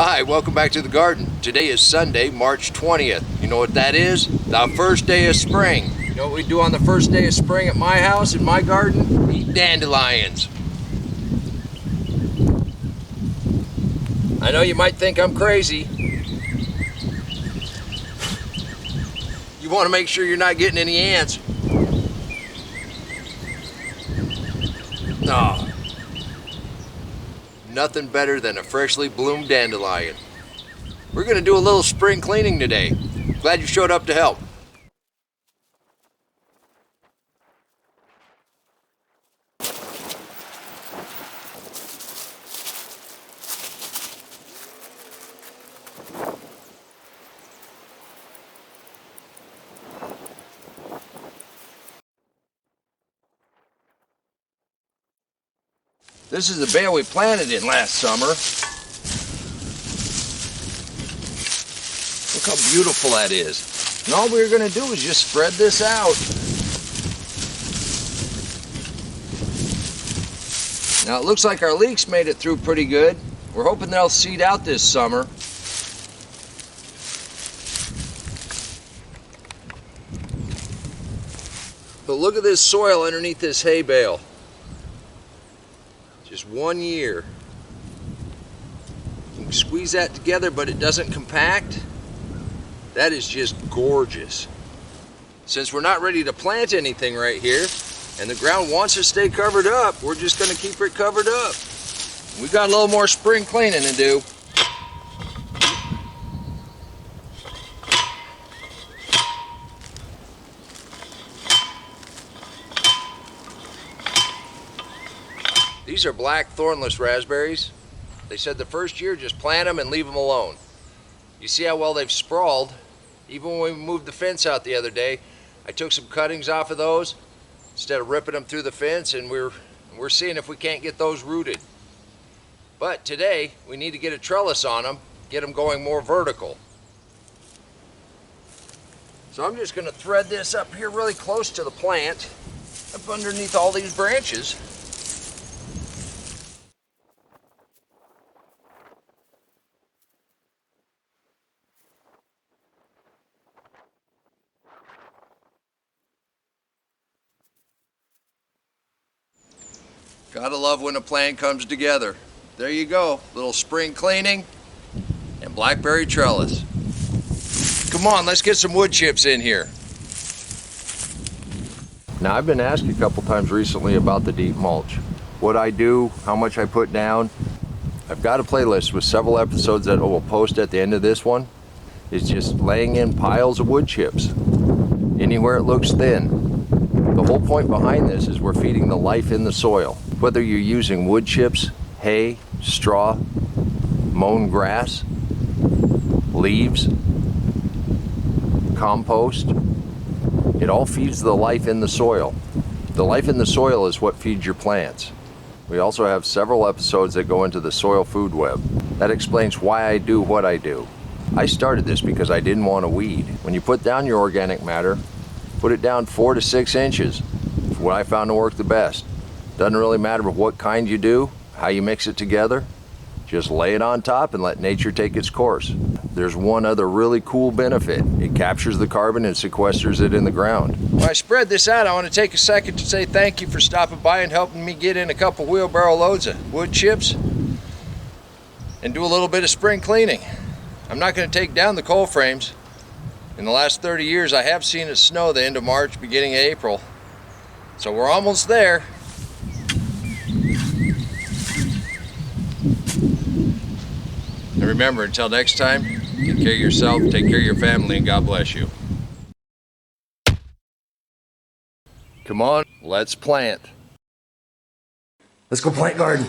Hi, welcome back to the garden. Today is Sunday, March 20th. You know what that is? The first day of spring. You know what we do on the first day of spring at my house, in my garden? Eat dandelions. I know you might think I'm crazy. You want to make sure you're not getting any ants. No. Nothing better than a freshly bloomed dandelion. We're going to do a little spring cleaning today. Glad you showed up to help. This is the bale we planted in last summer. Look how beautiful that is. And all we're going to do is just spread this out. Now it looks like our leeks made it through pretty good. We're hoping they'll seed out this summer. But look at this soil underneath this hay bale. Just 1 year. You can squeeze that together, but it doesn't compact. That is just gorgeous. Since we're not ready to plant anything right here, and the ground wants to stay covered up, we're just going to keep it covered up. We've got a little more spring cleaning to do. These are black thornless raspberries. They said the first year just plant them and leave them alone. You see how well they've sprawled. Even when we moved the fence out the other day, I took some cuttings off of those instead of ripping them through the fence, and we're seeing if we can't get those rooted. But today we need to get a trellis on them, get them going more vertical. So I'm just going to thread this up here really close to the plant, up underneath all these branches. Gotta love when a plan comes together. There you go, little spring cleaning and blackberry trellis. Come on, let's get some wood chips in here. Now I've been asked a couple times recently about the deep mulch. What I do, how much I put down. I've got a playlist with several episodes that I will post at the end of this one. It's just laying in piles of wood chips, anywhere it looks thin. The whole point behind this is we're feeding the life in the soil. Whether you're using wood chips, hay, straw, mown grass, leaves, compost, it all feeds the life in the soil. The life in the soil is what feeds your plants. We also have several episodes that go into the soil food web. That explains why I do what I do. I started this because I didn't want to weed. When you put down your organic matter, put it down 4 to 6 inches. It's what I found to work the best. Doesn't really matter what kind you do, how you mix it together. Just lay it on top and let nature take its course. There's one other really cool benefit. It captures the carbon and sequesters it in the ground. When I spread this out, I want to take a second to say thank you for stopping by and helping me get in a couple wheelbarrow loads of wood chips and do a little bit of spring cleaning. I'm not going to take down the coal frames. In the last 30 years, I have seen it snow the end of March, beginning of April. So we're almost there. And remember, until next time, take care of yourself, take care of your family, and God bless you. Come on, let's plant. Let's go plant garden.